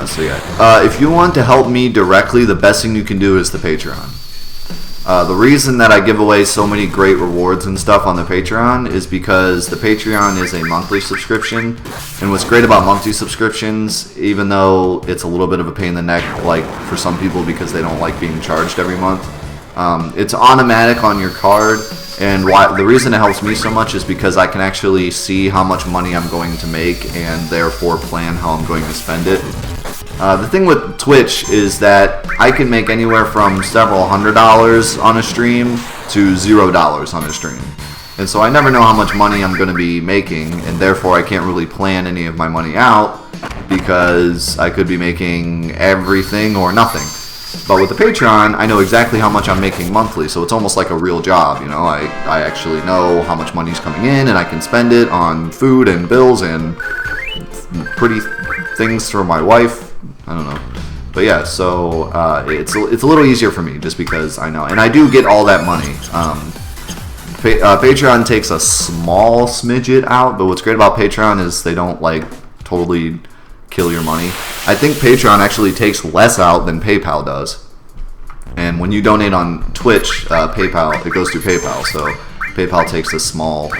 So yeah, if you want to help me directly, the best thing you can do is the Patreon. The reason that I give away so many great rewards and stuff on the Patreon is because the Patreon is a monthly subscription, and what's great about monthly subscriptions, even though it's a little bit of a pain in the neck, like for some people because they don't like being charged every month, it's automatic on your card, and the reason it helps me so much is because I can actually see how much money I'm going to make and therefore plan how I'm going to spend it. The thing with Twitch is that I can make anywhere from several $100s on a stream to $0 on a stream. And so I never know how much money I'm going to be making, and therefore I can't really plan any of my money out because I could be making everything or nothing. But with the Patreon, I know exactly how much I'm making monthly, so it's almost like a real job, you know. I actually know how much money's coming in, and I can spend it on food and bills and pretty things for my wife. I don't know, but yeah, so it's a little easier for me just because I know, and I do get all that money. Patreon takes a small smidget out, but what's great about Patreon is they don't like totally kill your money. I think Patreon actually takes less out than PayPal does, and when you donate on Twitch, PayPal, it goes through PayPal, so PayPal takes a small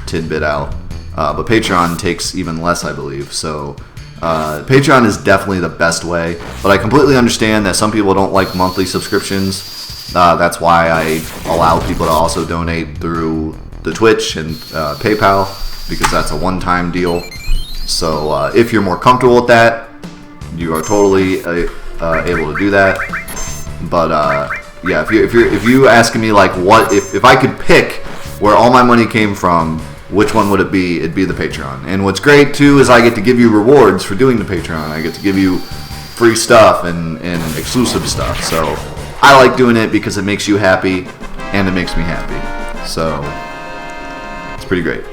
tidbit out, but Patreon takes even less, I believe. So. Patreon is definitely the best way, but I completely understand that some people don't like monthly subscriptions. That's why I allow people to also donate through the Twitch and PayPal, because that's a one-time deal. So if you're more comfortable with that, you are totally able to do that. But yeah, if you asking me like what if I could pick where all my money came from, which one would it be? It'd be the Patreon. And what's great too is I get to give you rewards for doing the Patreon. I get to give you free stuff and exclusive stuff. So I like doing it because it makes you happy and it makes me happy. So it's pretty great.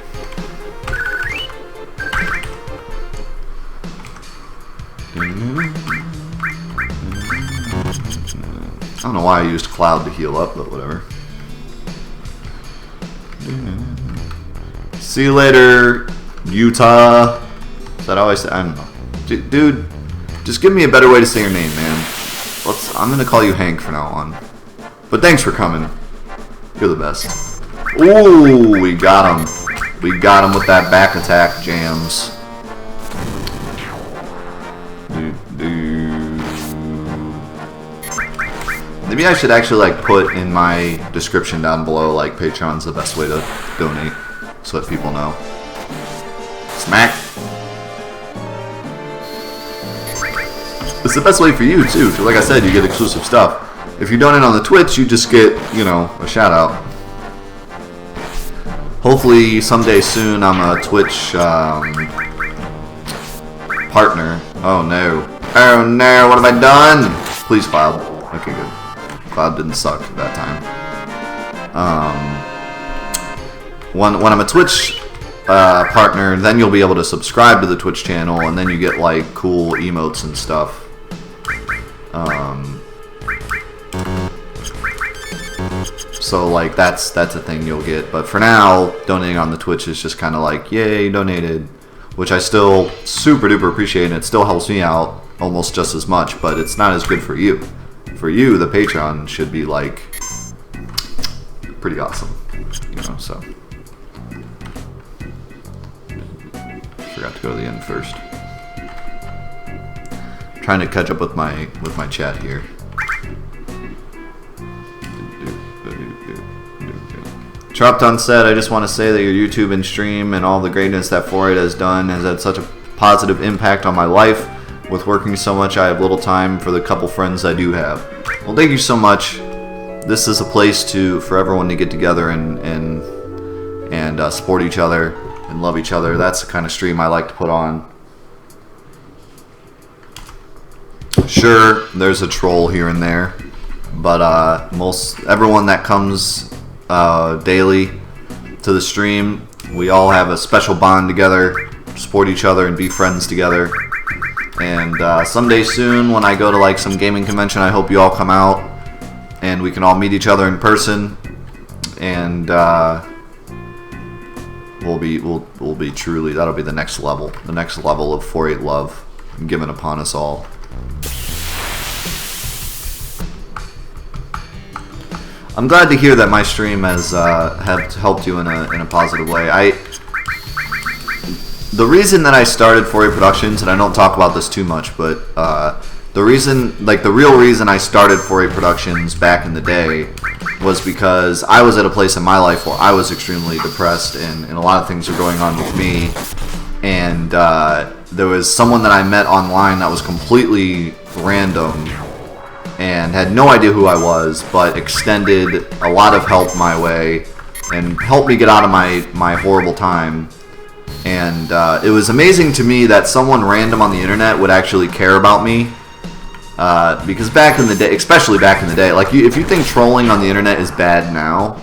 I don't know why I used Cloud to heal up, but whatever. See you later, Utah. Is that how I say? I don't know. Dude, just give me a better way to say your name, man. I'm gonna call you Hank from now on. But thanks for coming. You're the best. Ooh, we got him. We got him with that back attack, Jams. Maybe I should actually like put in my description down below like Patreon's the best way to donate, so that people know. Smack. It's the best way for you too. Like I said, you get exclusive stuff. If you donate on the Twitch, you just get, you know, a shout out. Hopefully someday soon I'm a Twitch partner. Oh no. Oh no, what have I done? Please, Cloud. Okay, good. Cloud didn't suck that time. When I'm a Twitch partner, then you'll be able to subscribe to the Twitch channel, and then you get like cool emotes and stuff. So like that's a thing you'll get. But for now, donating on the Twitch is just kind of like, yay, donated, which I still super duper appreciate, and it still helps me out almost just as much. But it's not as good for you. For you, the Patreon should be like pretty awesome, you know. So forgot to go to the end first. Trying to catch up with my chat here. Tropton said, I just want to say that your YouTube and stream and all the greatness that FFVII has done has had such a positive impact on my life. With working so much, I have little time for the couple friends I do have. Well, thank you so much. This is a place for everyone to get together and support each other and love each other. That's the kind of stream I like to put on. Sure, there's a troll here and there, but everyone that comes daily to the stream, we all have a special bond together, support each other, and be friends together. And someday soon, when I go to like some gaming convention, I hope you all come out and we can all meet each other in person and will be truly, that'll be the next level of 4-8 love given upon us all. I'm glad to hear that my stream has helped you in a positive way. The reason that I started 4-8 Productions, and I don't talk about this too much, but the real reason I started 4-8 Productions back in the day was because I was at a place in my life where I was extremely depressed, and a lot of things were going on with me. And there was someone that I met online that was completely random and had no idea who I was, but extended a lot of help my way and helped me get out of my horrible time. And it was amazing to me that someone random on the internet would actually care about me. Because back in the day, especially back in the day, like if you think trolling on the internet is bad now,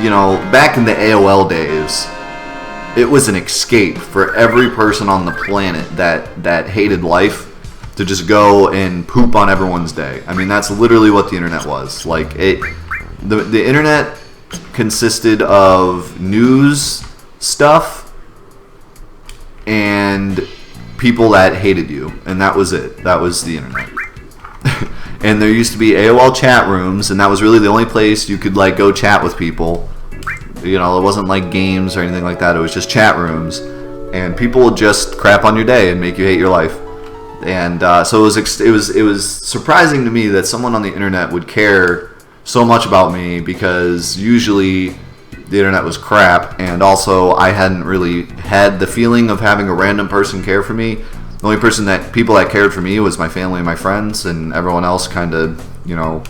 you know, back in the AOL days, it was an escape for every person on the planet that hated life to just go and poop on everyone's day. I mean, that's literally what the internet was. Like the internet consisted of news stuff and people that hated you, and that was it. That was the internet. And there used to be AOL chat rooms, and that was really the only place you could like go chat with people. You know, it wasn't like games or anything like that. It was just chat rooms, and people would just crap on your day and make you hate your life. And so it was surprising to me that someone on the internet would care so much about me, because usually the internet was crap, and also I hadn't really had the feeling of having a random person care for me. The only people that cared for me was my family and my friends, and everyone else kind of, you know,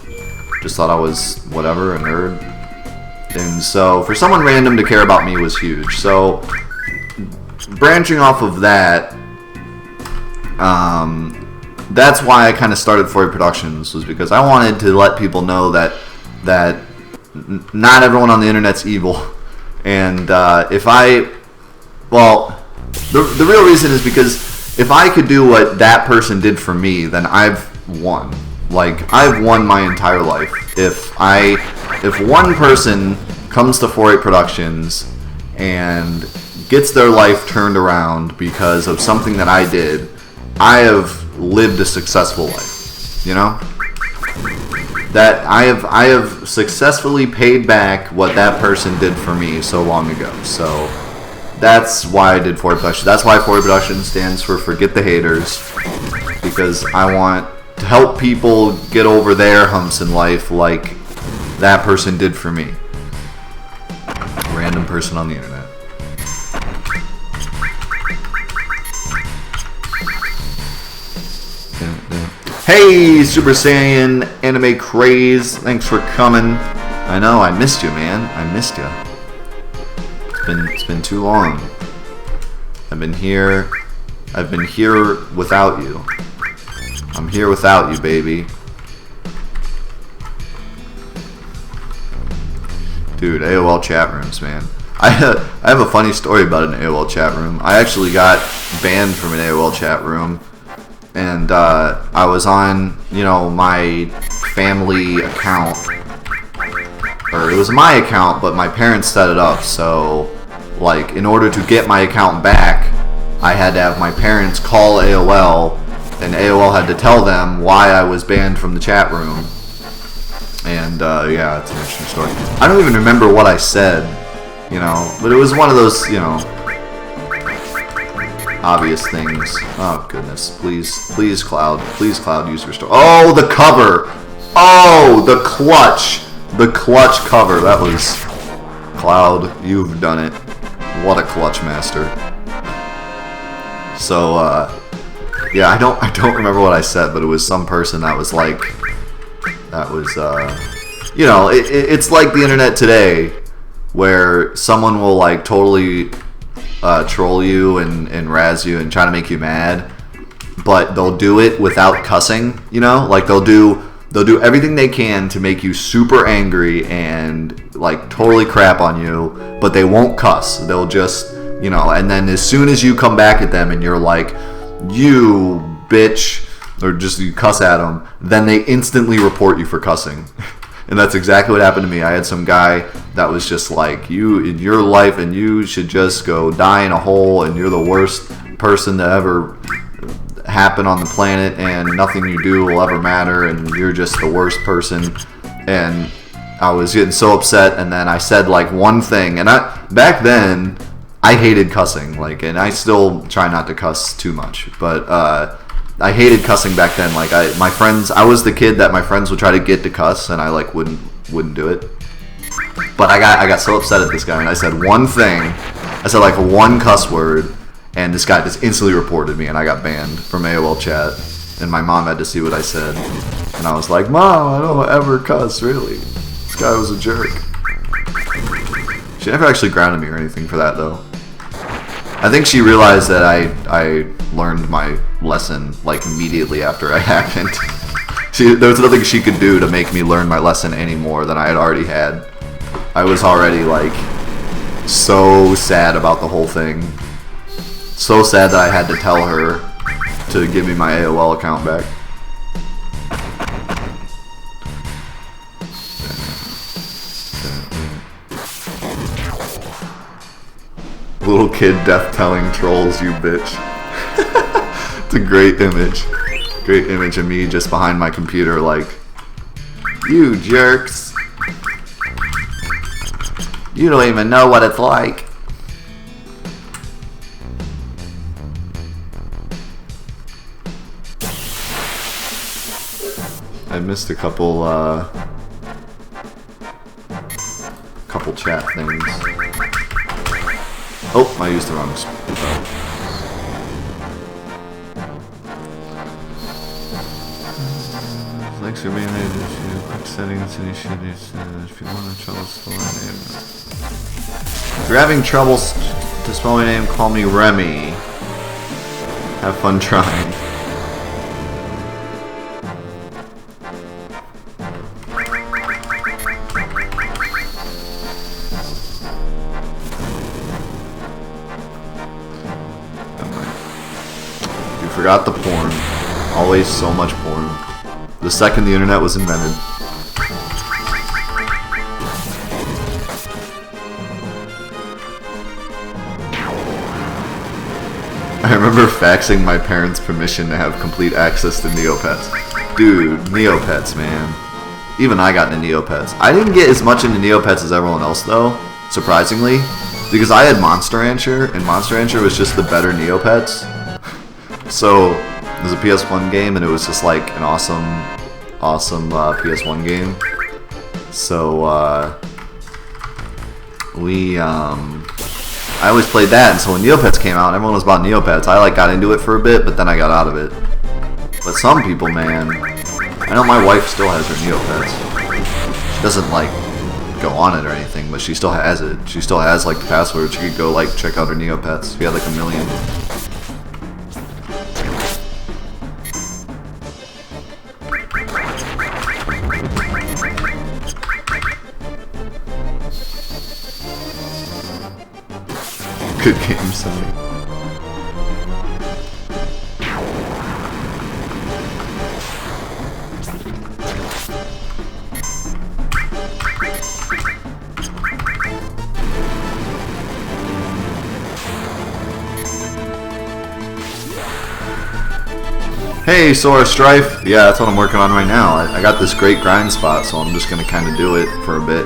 just thought I was whatever, a nerd. And so for someone random to care about me was huge. So branching off of that, that's why I kind of started 4-8 Productions, was because I wanted to let people know that not everyone on the internet's evil. And the real reason is because if I could do what that person did for me, then I've won. Like, I've won my entire life. If one person comes to 4-8 Productions and gets their life turned around because of something that I did, I have lived a successful life. You know? That I have successfully paid back what that person did for me so long ago. So that's why I did 4-8 Productions. That's why 4-8 Productions stands for Forget the Haters, because I want to help people get over their humps in life like that person did for me. Random person on the internet. Hey, Super Saiyan Anime Craze, thanks for coming. I know, I missed you, man. I missed you. It's been too long. I've been here without you. I'm here without you, baby. Dude, AOL chat rooms, man. I have a funny story about an AOL chat room. I actually got banned from an AOL chat room. And I was on, you know, my family account, or it was my account, but my parents set it up. So, like, in order to get my account back, I had to have my parents call AOL, and AOL had to tell them why I was banned from the chat room. And yeah, it's an interesting story. I don't even remember what I said, you know, but it was one of those, you know, obvious things. Oh goodness, please Cloud, use restore. Oh, the cover. Oh, the clutch cover. That was Cloud. You've done it. What a clutch master. So yeah, I don't remember what I said, but it was some person that was like, you know, it's like the internet today, where someone will like totally troll you and razz you and try to make you mad, but they'll do it without cussing. You know, like they'll do everything they can to make you super angry and like totally crap on you, but they won't cuss. They'll just, you know, and then as soon as you come back at them and you're like, you bitch, or just you cuss at them, then they instantly report you for cussing. And that's exactly what happened to me. I had some guy that was just like, you in your life, and you should just go die in a hole, and you're the worst person to ever happen on the planet, and nothing you do will ever matter, and you're just the worst person. And I was getting so upset, and then I said like one thing, and back then I hated cussing, like, and I still try not to cuss too much, but I hated cussing back then. Like my friends, I was the kid that my friends would try to get to cuss, and I like wouldn't do it. But I got so upset at this guy, and I said one thing. I said like one cuss word, and this guy just instantly reported me, and I got banned from AOL chat. And my mom had to see what I said, and I was like, "Mom, I don't ever cuss, really. This guy was a jerk." She never actually grounded me or anything for that, though. I think she realized that I learned my lesson like immediately after it happened. There was nothing she could do to make me learn my lesson any more than I had already had. I was already like so sad about the whole thing. So sad that I had to tell her to give me my AOL account back. Little kid death telling trolls, you bitch. It's a great image. Great image of me just behind my computer like, you jerks. You don't even know what it's like. I missed a couple chat things. Oh, I used the wrong spell. Thanks for being there to quick settings and issues if you want to trouble spelling name. If you're having trouble to spell my name, call me Remy. Have fun trying. Forgot the porn. Always so much porn. The second the internet was invented. I remember faxing my parents permission to have complete access to Neopets. Dude, Neopets, man. Even I got into Neopets. I didn't get as much into Neopets as everyone else, though, surprisingly, because I had Monster Rancher, and Monster Rancher was just the better Neopets. So, it was a PS1 game, and it was just like an awesome PS1 game. So, I always played that, and so when Neopets came out, and everyone was about Neopets, I like got into it for a bit, but then I got out of it. But some people, man, I know my wife still has her Neopets. She doesn't like go on it or anything, but she still has it. She still has like the password. She could go like check out her Neopets. She had like 1 million. Good game, Sony. Hey, Sora Strife. Yeah, that's what I'm working on right now. I got this great grind spot, so I'm just going to kind of do it for a bit.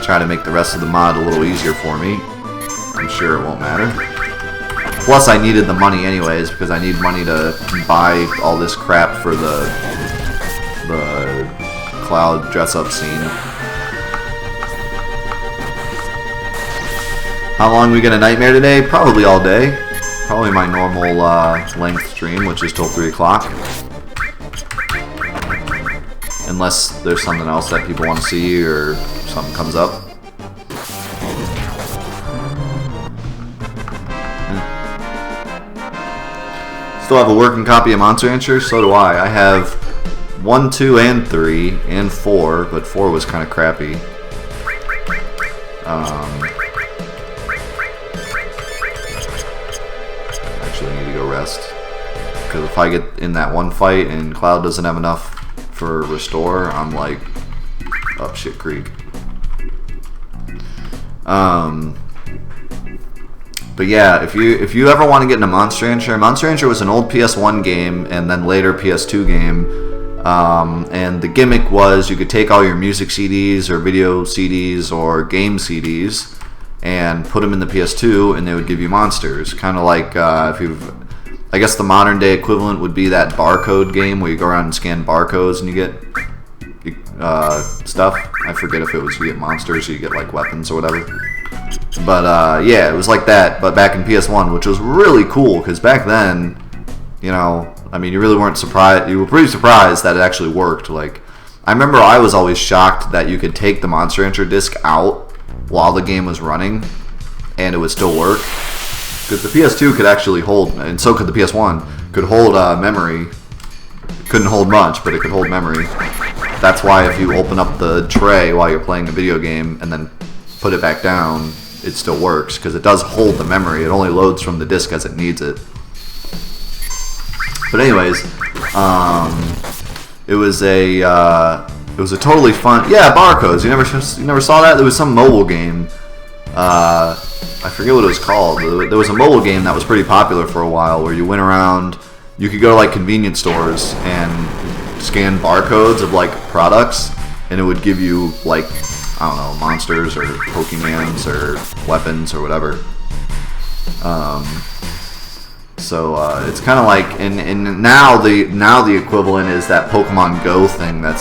Try to make the rest of the mod a little easier for me. I'm sure it won't matter. Plus, I needed the money anyways, because I need money to buy all this crap for the Cloud dress-up scene. How long we get a nightmare today? Probably all day. Probably my normal length stream, which is till 3 o'clock. Unless there's something else that people want to see or something comes up. Still have a working copy of Monster Rancher? So do I. I have 1, 2, and 3, and 4, but 4 was kind of crappy. Actually, I need to go rest. Because if I get in that one fight and Cloud doesn't have enough for restore, I'm like up shit creek. But yeah, if you ever want to get into Monster Rancher was an old PS1 game and then later PS2 game. And the gimmick was you could take all your music CDs or video CDs or game CDs and put them in the PS2 and they would give you monsters. Kind of like I guess the modern day equivalent would be that barcode game where you go around and scan barcodes and you get stuff. I forget if it was you get monsters or you get like weapons or whatever. But yeah, it was like that, but back in PS1, which was really cool because back then, you know, I mean, you really weren't surprised. You were pretty surprised that it actually worked. Like, I remember I was always shocked that you could take the Monster Rancher disc out while the game was running, and it would still work. Because the PS2 could actually hold, and so could the PS1, could hold memory. Couldn't hold much, but it could hold memory. That's why if you open up the tray while you're playing a video game and then put it back down, it still works because it does hold the memory. It only loads from the disk as it needs it. But anyways, it was a totally fun. Yeah, barcodes. You never saw that? There was some mobile game. I forget what it was called. There was a mobile game that was pretty popular for a while where you went around. You could go to like convenience stores and scan barcodes of like products, and it would give you like, I don't know, monsters or Pokemons or weapons or whatever. So it's kind of like, and now the equivalent is that Pokemon Go thing that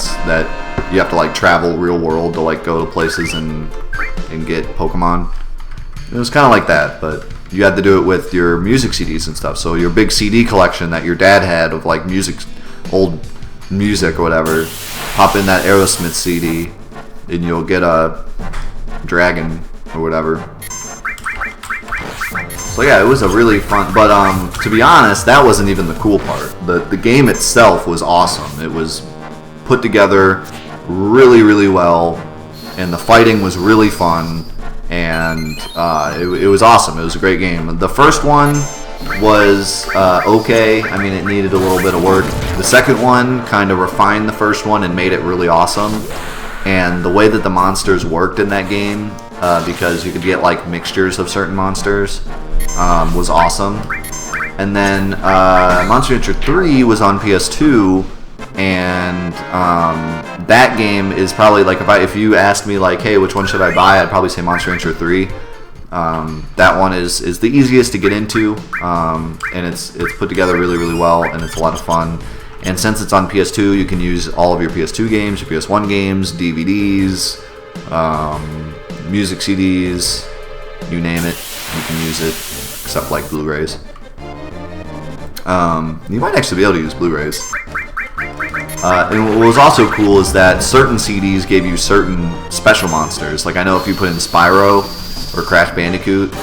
you have to like travel real world to like go to places and get Pokemon. It was kind of like that, but you had to do it with your music CDs and stuff. So your big CD collection that your dad had of like old music or whatever, pop in that Aerosmith CD, and you'll get a dragon or whatever. So yeah, it was a really fun, but to be honest, that wasn't even the cool part. The game itself was awesome. It was put together really, really well, and the fighting was really fun, and it was awesome. It was a great game. The first one was okay. I mean, it needed a little bit of work. The second one kind of refined the first one and made it really awesome. And the way that the monsters worked in that game, because you could get like mixtures of certain monsters, was awesome. And then Monster Rancher 3 was on PS2, and that game is probably like, if you asked me like, hey, which one should I buy, I'd probably say Monster Rancher 3. That one is the easiest to get into, and it's put together really, really well, and it's a lot of fun. And since it's on PS2, you can use all of your PS2 games, your PS1 games, DVDs, music CDs, you name it, you can use it, except like Blu-rays. You might actually be able to use Blu-rays. And what was also cool is that certain CDs gave you certain special monsters. Like I know if you put in Spyro or Crash Bandicoot,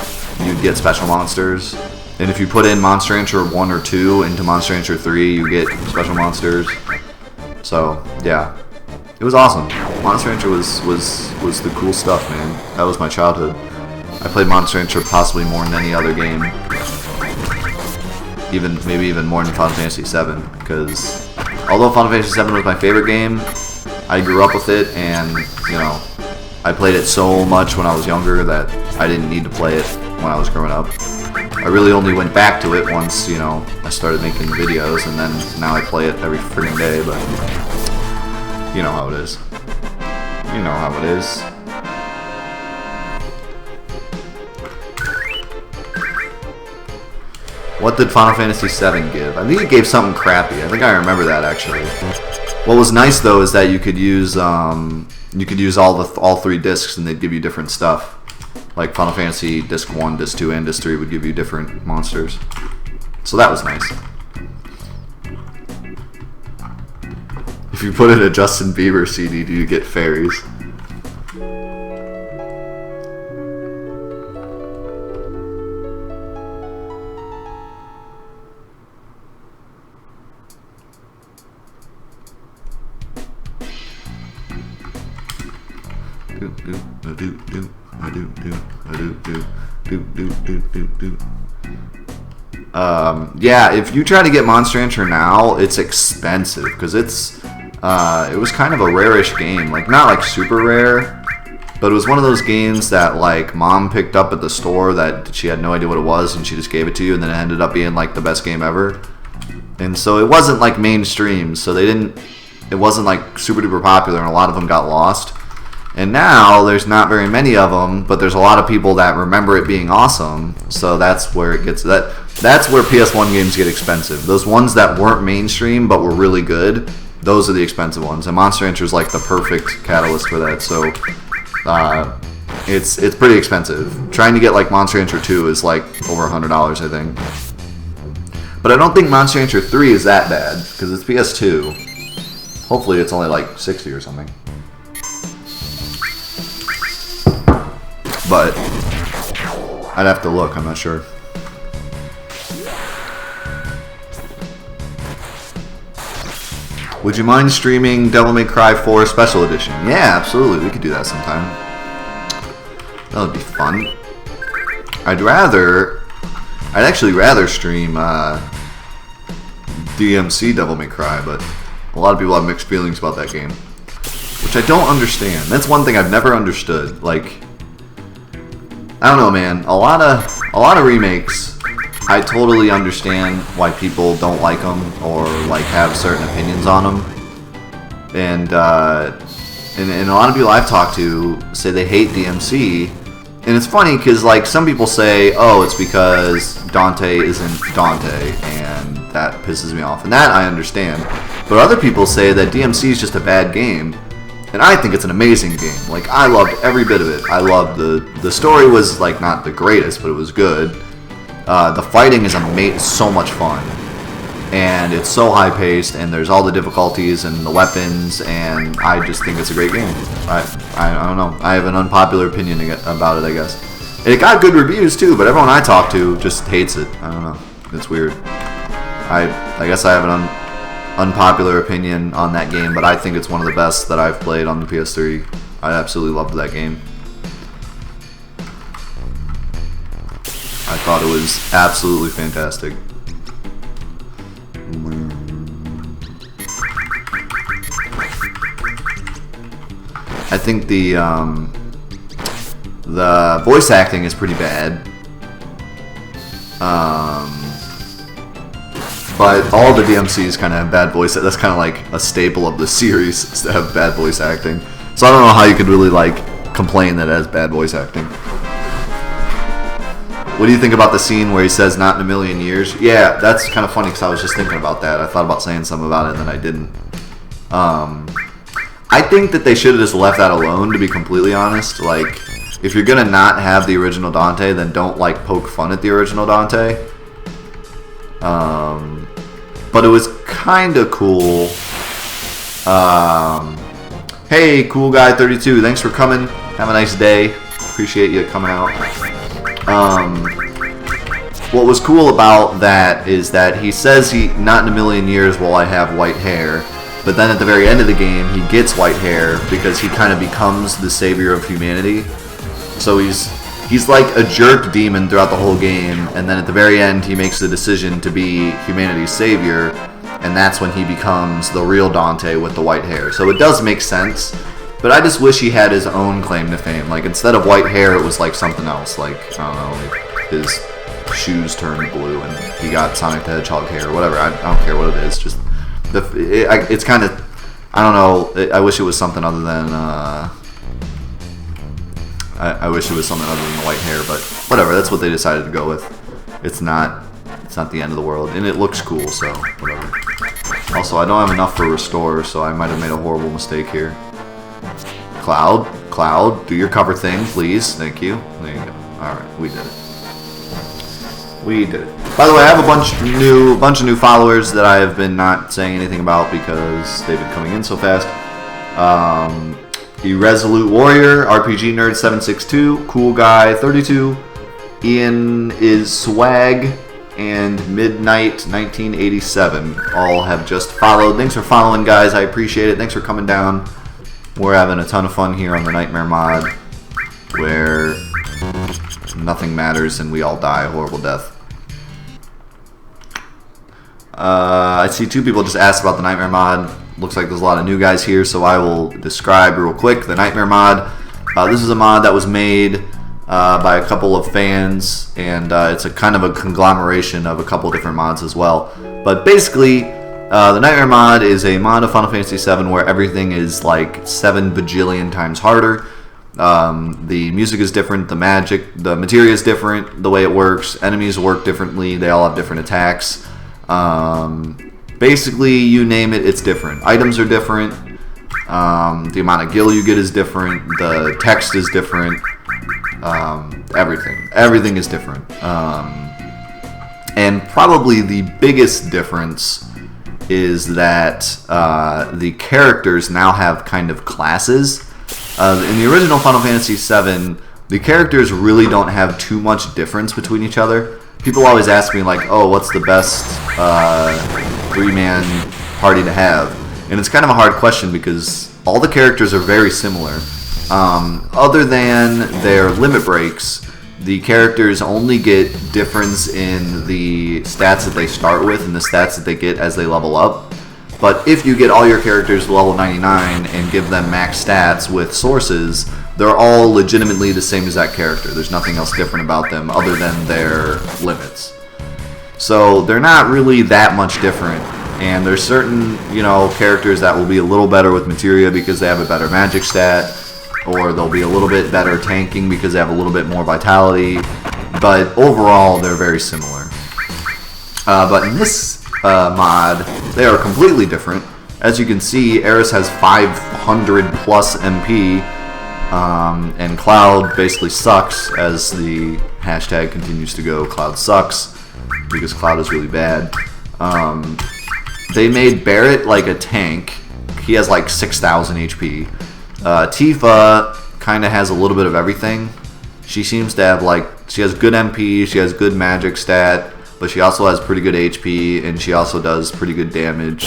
you'd get special monsters. And if you put in Monster Rancher 1 or 2 into Monster Rancher 3, you get special monsters. So, yeah. It was awesome. Monster Rancher was the cool stuff, man. That was my childhood. I played Monster Rancher possibly more than any other game. Maybe even more than Final Fantasy VII. Because although Final Fantasy VII was my favorite game, I grew up with it, and, you know, I played it so much when I was younger that I didn't need to play it when I was growing up. I really only went back to it once, you know, I started making videos, and then now I play it every freaking day, but you know how it is. You know how it is. What did Final Fantasy VII give? I think it gave something crappy. I think I remember that, actually. What was nice, though, is that you could use all 3 discs, and they'd give you different stuff. Like Final Fantasy Disc 1, Disc 2, and Disc 3 would give you different monsters. So that was nice. If you put in a Justin Bieber CD, do you get fairies? Yeah, if you try to get Monster Rancher now, it's expensive because it's It was kind of a rare-ish game. Like, not like super rare, but it was one of those games that like mom picked up at the store that she had no idea what it was and she just gave it to you, and then it ended up being like the best game ever. And so it wasn't like mainstream, so it wasn't like super duper popular, and a lot of them got lost. And now there's not very many of them, but there's a lot of people that remember it being awesome. So that's where it gets that's where PS1 games get expensive. Those ones that weren't mainstream but were really good, those are the expensive ones. And Monster Rancher is like the perfect catalyst for that. So it's pretty expensive. Trying to get like Monster Rancher 2 is like over $100, I think. But I don't think Monster Rancher 3 is that bad because it's PS2. Hopefully it's only like 60 or something. But I'd have to look, I'm not sure. Would you mind streaming Devil May Cry 4 Special Edition? Yeah, absolutely, we could do that sometime. That would be fun. I'd actually rather stream DMC Devil May Cry, but a lot of people have mixed feelings about that game, which I don't understand. That's one thing I've never understood. Like, I don't know, man. A lot of remakes, I totally understand why people don't like them or like have certain opinions on them. And a lot of people I've talked to say they hate DMC. And it's funny because like some people say, oh, it's because Dante isn't Dante, and that pisses me off. And that I understand. But other people say that DMC is just a bad game. And I think it's an amazing game. Like, I loved every bit of it. I loved the story was, like, not the greatest, but it was good. The fighting is so much fun. And it's so high-paced, and there's all the difficulties and the weapons, and I just think it's a great game. I don't know. I have an unpopular opinion about it, I guess. And it got good reviews, too, but everyone I talk to just hates it. I don't know. It's weird. I guess I have an unpopular opinion on that game, but I think it's one of the best that I've played on the PS3. I absolutely loved that game. I thought it was absolutely fantastic. I think the voice acting is pretty bad. But all the DMCs kind of have bad voice. That's kind of like a staple of the series to have bad voice acting. So I don't know how you could really like complain that it has bad voice acting. What do you think about the scene where he says "not in a million years"? Yeah, that's kind of funny because I was just thinking about that. I thought about saying something about it and then I didn't. I think that they should have just left that alone. To be completely honest, like if you're gonna not have the original Dante, then don't like poke fun at the original Dante. But it was kind of cool. Hey, cool guy 32, thanks for coming. Have a nice day. Appreciate you coming out. What was cool about that is that he says not in a million years will I have white hair, but then at the very end of the game he gets white hair because he kind of becomes the savior of humanity. So he's like a jerk demon throughout the whole game, and then at the very end he makes the decision to be humanity's savior, and that's when he becomes the real Dante with the white hair. So it does make sense, but I just wish he had his own claim to fame. Like instead of white hair, it was like something else. Like, I don't know, like his shoes turned blue and he got Sonic the Hedgehog hair or whatever. I don't care what it is. Just it's kind of, I don't know. I wish it was something other than. I wish it was something other than the white hair, but whatever. That's what they decided to go with. It's not the end of the world, and it looks cool, so whatever. Also, I don't have enough for restore, so I might have made a horrible mistake here. Cloud, do your cover thing, please. Thank you. There you go. All right, we did it. We did it. By the way, I have a bunch of new followers that I have been not saying anything about because they've been coming in so fast. Irresolute Warrior, RPG Nerd 762, Cool Guy 32, Ian is Swag, and Midnight 1987 all have just followed. Thanks for following, guys. I appreciate it. Thanks for coming down. We're having a ton of fun here on the Nightmare mod, where nothing matters and we all die a horrible death. I see two people just asked about the Nightmare mod. looks like there's a lot of new guys here, so I will describe real quick the Nightmare mod. This is a mod that was made by a couple of fans, and it's a kind of a conglomeration of a couple different mods as well. But basically, the Nightmare mod is a mod of Final Fantasy VII where everything is like 7 bajillion times harder. The music is different, the materia is different, the way it works, enemies work differently, they all have different attacks. Basically, you name it, it's different. Items are different, the amount of gil you get is different, the text is different, everything is different. And probably the biggest difference is that the characters now have kind of classes. In the original Final Fantasy VII, the characters really don't have too much difference between each other. People always ask me, like, oh, what's the best 3-man party to have? And it's kind of a hard question because all the characters are very similar. Other than their limit breaks, the characters only get difference in the stats that they start with and the stats that they get as they level up. But if you get all your characters to level 99 and give them max stats with sources, they're all legitimately the same exact character. There's nothing else different about them other than their limits. So they're not really that much different. And there's certain, characters that will be a little better with materia because they have a better magic stat, or they'll be a little bit better tanking because they have a little bit more vitality. But overall, they're very similar. But in this mod, they are completely different. As you can see, Aeris has 500 plus MP, and Cloud basically sucks, as the hashtag continues to go, Cloud sucks, because Cloud is really bad. They made Barret like a tank. He has like 6,000 HP. Tifa kind of has a little bit of everything. She seems to have she has good MP, she has good magic stat, but she also has pretty good HP, and she also does pretty good damage.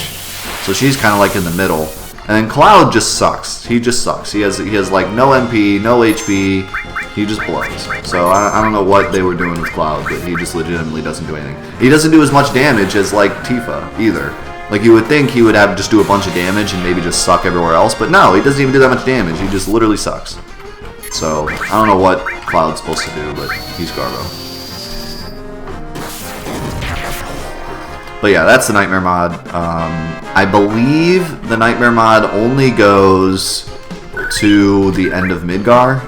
So she's kind of like in the middle. And then Cloud just sucks. He just sucks. He has like no MP, no HP. He just blows. So I don't know what they were doing with Cloud, but he just legitimately doesn't do anything. He doesn't do as much damage as like Tifa either. Like you would think he would just do a bunch of damage and maybe just suck everywhere else, but no, he doesn't even do that much damage. He just literally sucks. So I don't know what Cloud's supposed to do, but he's Garbo. But yeah, that's the Nightmare mod. I believe the Nightmare mod only goes to the end of Midgar,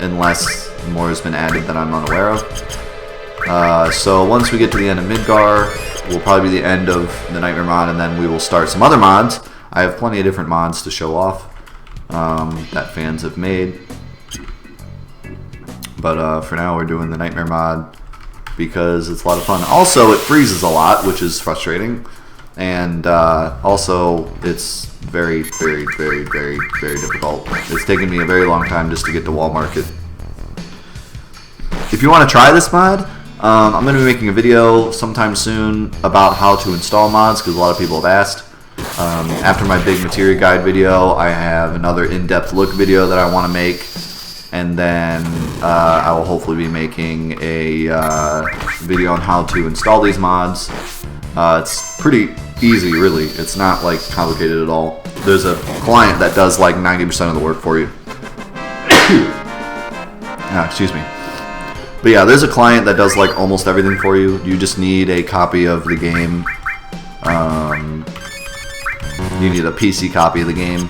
unless more has been added that I'm unaware of. So once we get to the end of Midgar, will probably be the end of the Nightmare mod, and then we will start some other mods. I have plenty of different mods to show off that fans have made. But for now, we're doing the Nightmare mod because it's a lot of fun. Also, it freezes a lot, which is frustrating. And also, it's very, very, very, very, very difficult. It's taken me a very long time just to get to Wall Market. If you want to try this mod, I'm going to be making a video sometime soon about how to install mods, because a lot of people have asked. After my big materia guide video, I have another in-depth look video that I want to make. And then I will hopefully be making a video on how to install these mods. It's pretty easy, really. It's not like complicated at all. There's a client that does like 90% of the work for you. Excuse me. But yeah, there's a client that does like almost everything for you. You just need a copy of the game. You need a PC copy of the game.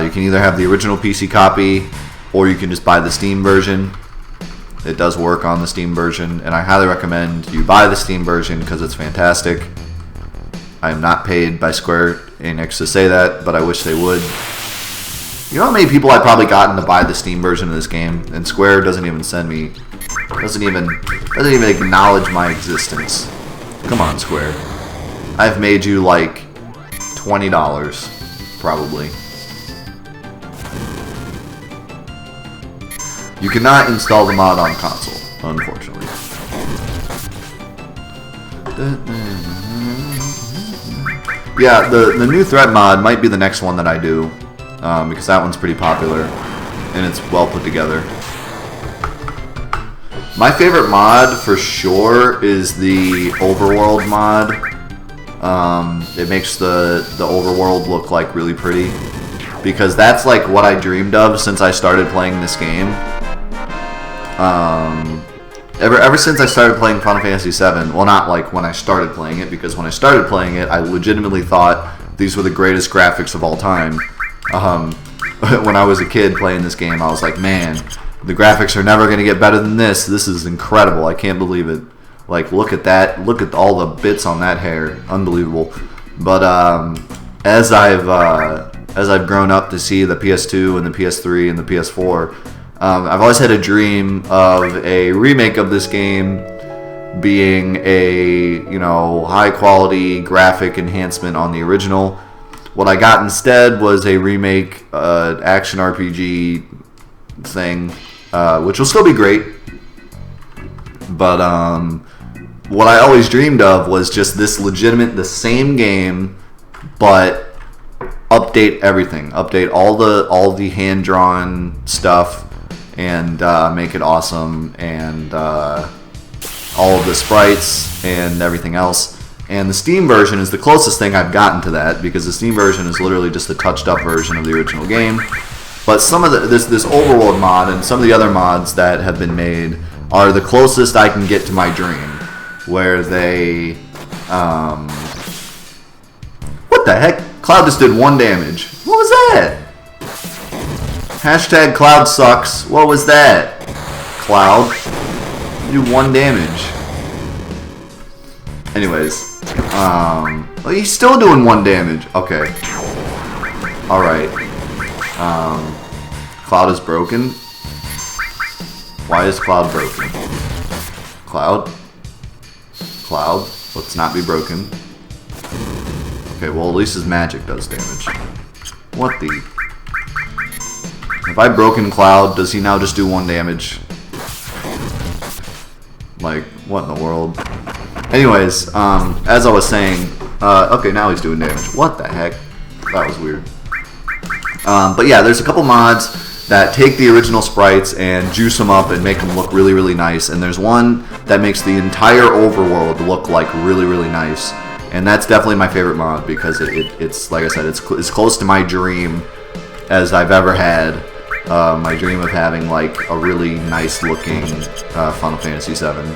You can either have the original PC copy, or you can just buy the Steam version. It does work on the Steam version, and I highly recommend you buy the Steam version because it's fantastic. I am not paid by Square Enix to say that, but I wish they would. You know how many people I've probably gotten to buy the Steam version of this game, and Square doesn't even send me, doesn't even acknowledge my existence. Come on, Square. I've made you like $20, probably. You cannot install the mod on console, unfortunately. Yeah, the new threat mod might be the next one that I do, because that one's pretty popular, and it's well put together. My favorite mod, for sure, is the Overworld mod. It makes the overworld look like really pretty, because that's like what I dreamed of since I started playing this game. Ever since I started playing Final Fantasy VII, well, not like when I started playing it, because when I started playing it, I legitimately thought these were the greatest graphics of all time. When I was a kid playing this game, I was like, man, the graphics are never going to get better than this. This is incredible. I can't believe it. Like, look at that. Look at all the bits on that hair. Unbelievable. But as I've grown up to see the PS2 and the PS3 and the PS4, I've always had a dream of a remake of this game being a, high quality graphic enhancement on the original. What I got instead was a remake action RPG thing, which will still be great. But what I always dreamed of was just this the same game, but update everything, update all the hand drawn stuff, and make it awesome, and all of the sprites and everything else. And the Steam version is the closest thing I've gotten to that, because the Steam version is literally just a touched up version of the original game. But some of this overworld mod and some of the other mods that have been made are the closest I can get to my dream, where they what the heck? Cloud just did 1 damage. What was that? Hashtag Cloud sucks. What was that? Cloud, you do 1 damage. Anyways, well, he's still doing 1 damage. Okay. Alright. Cloud is broken. Why is Cloud broken? Cloud? Cloud? Let's not be broken. Okay, well, at least his magic does damage. What the? If I broken Cloud, does he now just do 1 damage? Like, what in the world? Anyways, as I was saying, okay, now he's doing damage. What the heck? That was weird. But yeah, there's a couple mods that take the original sprites and juice them up and make them look really, really nice. And there's one that makes the entire overworld look like really, really nice. And that's definitely my favorite mod, because it's like I said, it's close to my dream as I've ever had. My dream of having like a really nice looking Final Fantasy VII.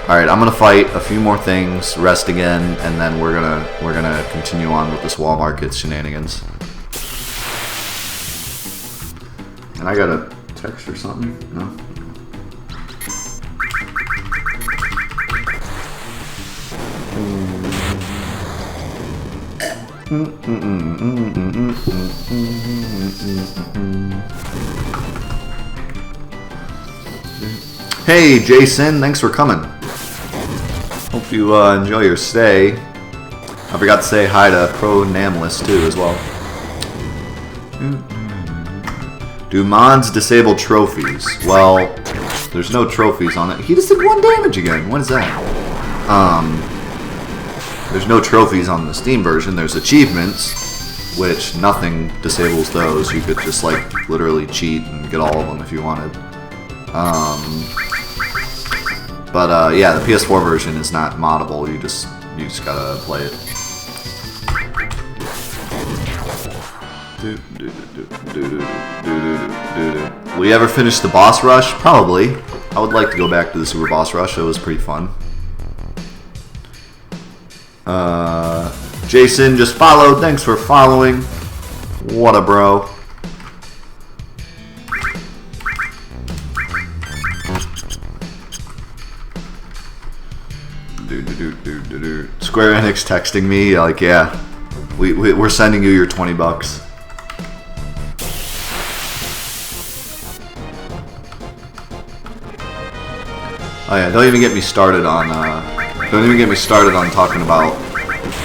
Alright, I'm gonna fight a few more things, rest again, and then we're gonna continue on with this wall market shenanigans. And I got a text or something? No? Hey Jason, thanks for coming. Hope you enjoy your stay. I forgot to say hi to Pro Namless too as well. Do mods disable trophies? Well, there's no trophies on it. He just did 1 damage again. What is that? There's no trophies on the Steam version. There's achievements, which nothing disables those. You could just like literally cheat and get all of them if you wanted. But yeah, the PS4 version is not moddable. You just gotta play it. Will you ever finish the boss rush? Probably. I would like to go back to the super boss rush. It was pretty fun. Jason just followed. Thanks for following. What a bro. Square Enix texting me like, yeah, we're sending you your $20. Oh yeah, don't even get me started on talking about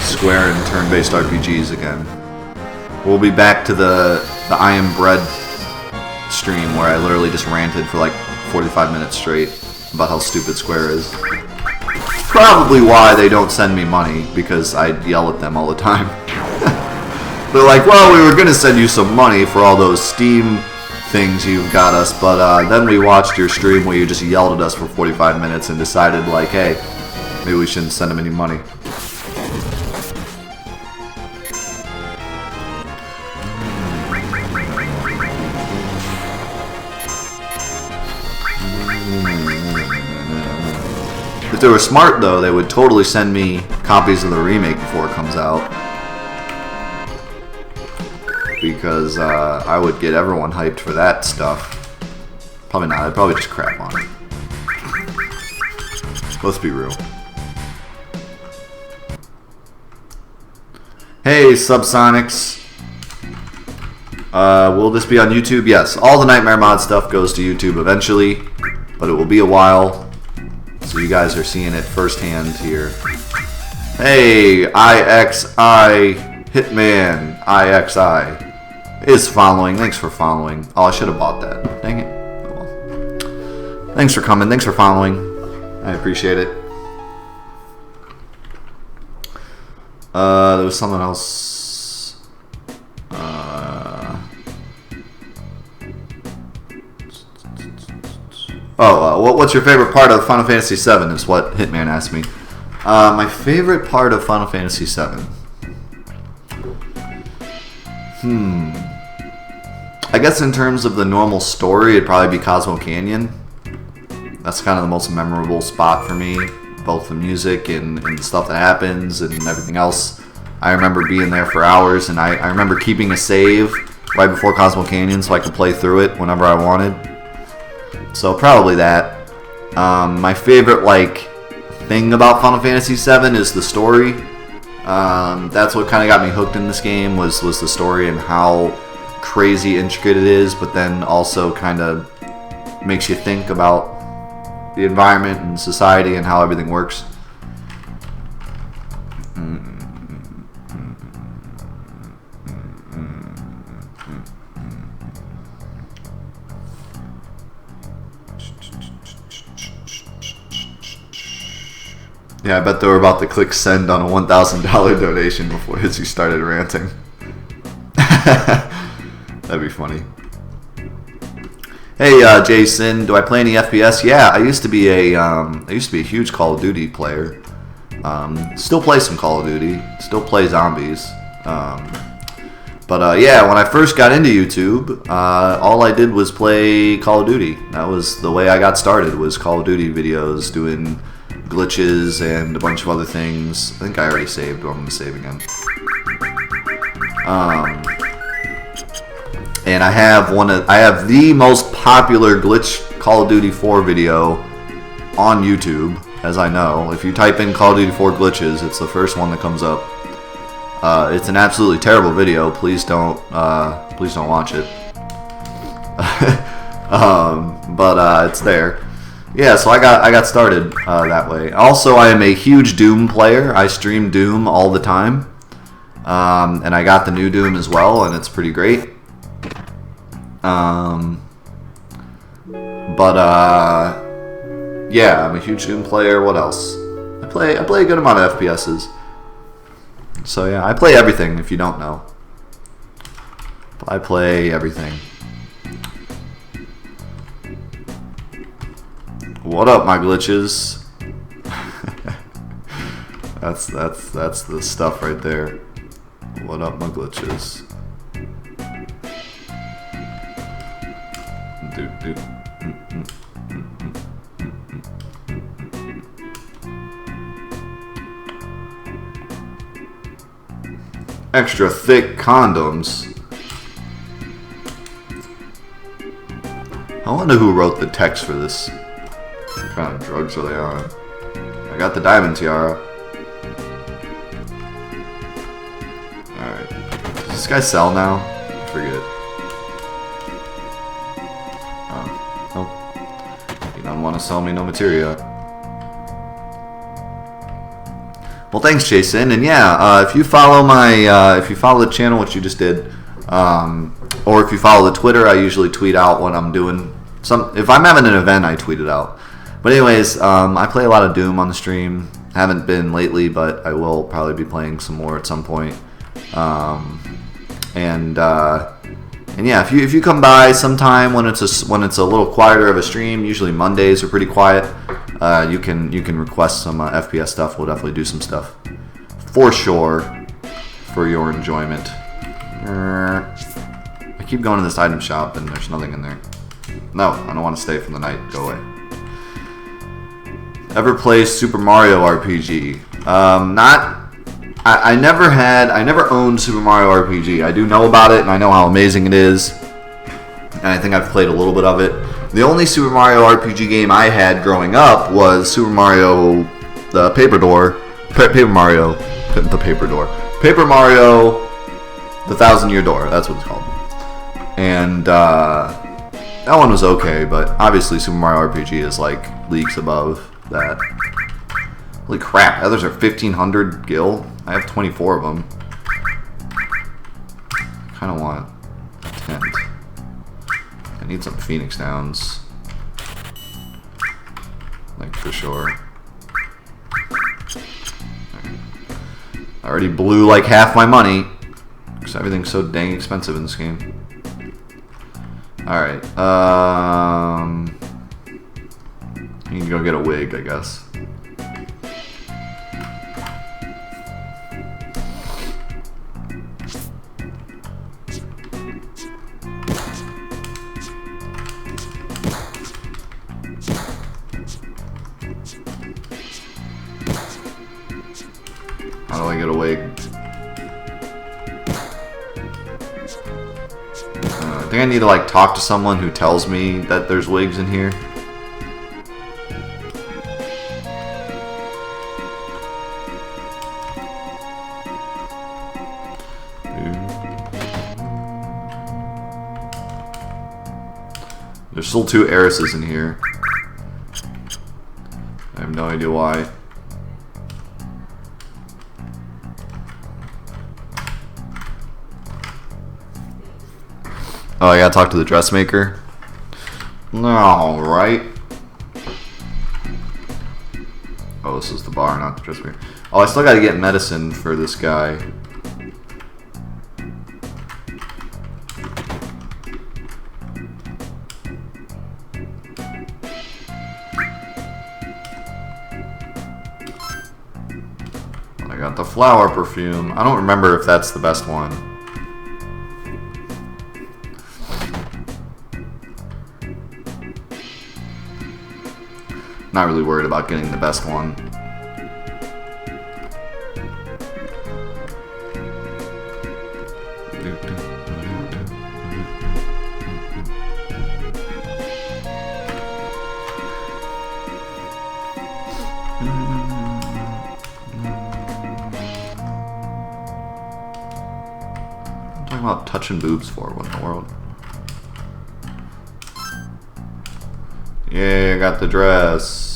Square and turn-based RPGs again. We'll be back to the I Am Bread stream where I literally just ranted for like 45 minutes straight about how stupid Square is. Probably why they don't send me money, because I yell at them all the time. They're like, well, we were going to send you some money for all those Steam things you've got us, but then we watched your stream where you just yelled at us for 45 minutes and decided, like, hey, maybe we shouldn't send them any money. If they were smart, though, they would totally send me copies of the remake before it comes out. Because I would get everyone hyped for that stuff. Probably not. I'd probably just crap on it. Let's be real. Hey, Subsonics. Will this be on YouTube? Yes. All the Nightmare Mod stuff goes to YouTube eventually, but it will be a while. So you guys are seeing it firsthand here. Hey, IXI Hitman IXI is following. Thanks for following. Oh, I should have bought that. Dang it. Oh, well. Thanks for coming. Thanks for following. I appreciate it. There was something else. What's your favorite part of Final Fantasy VII is what Hitman asked me. My favorite part of Final Fantasy VII. I guess in terms of the normal story, it'd probably be Cosmo Canyon. That's kind of the most memorable spot for me. Both the music and the stuff that happens and everything else. I remember being there for hours, and I remember keeping a save right before Cosmo Canyon so I could play through it whenever I wanted. So probably that. My favorite thing about Final Fantasy VII is the story. That's what kind of got me hooked in this game was the story and how crazy intricate it is, but then also kind of makes you think about the environment and society and how everything works. Yeah, I bet they were about to click send on a $1,000 donation before Izzy started ranting. That'd be funny. Hey, Jason, do I play any FPS? Yeah, I used to be a huge Call of Duty player. Still play some Call of Duty. Still play zombies. Yeah, when I first got into YouTube, all I did was play Call of Duty. That was the way I got started. Was Call of Duty videos, doing glitches and a bunch of other things. I think I already saved, but I'm gonna save again. And I have the most popular glitch Call of Duty 4 video on YouTube, as I know. If you type in Call of Duty 4 glitches, it's the first one that comes up. It's an absolutely terrible video. Please don't watch it. It's there. Yeah, so I got started that way. Also, I am a huge Doom player. I stream Doom all the time, and I got the new Doom as well, and it's pretty great. Yeah, I'm a huge Doom player. What else? I play a good amount of FPSs. So yeah, I play everything. If you don't know, I play everything. What up, my glitches? that's the stuff right there. What up, my glitches? Extra thick condoms. I wonder who wrote the text for this. What kind of drugs are they on? I got the diamond tiara. Alright. Does this guy sell now? I forget. Oh. Nope. You don't want to sell me no materia. Well, thanks, Jason. And yeah, if you follow the channel, which you just did, or if you follow the Twitter, I usually tweet out when I'm doing if I'm having an event, I tweet it out. But anyways, I play a lot of Doom on the stream. Haven't been lately, but I will probably be playing some more at some point. And yeah, if you come by sometime when it's a little quieter of a stream, usually Mondays are pretty quiet. You can request some FPS stuff. We'll definitely do some stuff for sure for your enjoyment. I keep going to this item shop and there's nothing in there. No, I don't want to stay for the night. Go away. Ever play Super Mario RPG? I never owned Super Mario RPG. I do know about it, and I know how amazing it is. And I think I've played a little bit of it. The only Super Mario RPG game I had growing up was Super Mario, the Paper Mario, the Thousand Year Door. That's what it's called. And that one was okay, but obviously Super Mario RPG is like leagues above that. Holy crap! Others are 1,500 gil. I have 24 of them. I kind of want a tent. I need some Phoenix Downs. Like, for sure. I already blew like half my money. Because everything's so dang expensive in this game. Alright, I need to go get a wig, I guess. How do I get a wig? I think I need to like talk to someone who tells me that there's wigs in here. There's still 2 heiresses in here. I have no idea why. Oh, I gotta talk to the dressmaker? No, right? Oh, this is the bar, not the dressmaker. Oh, I still gotta get medicine for this guy. I got the flower perfume. I don't remember if that's the best one. Not really worried about getting the best one. I'm talking about touching boobs for what in the world? Yeah, I got the dress.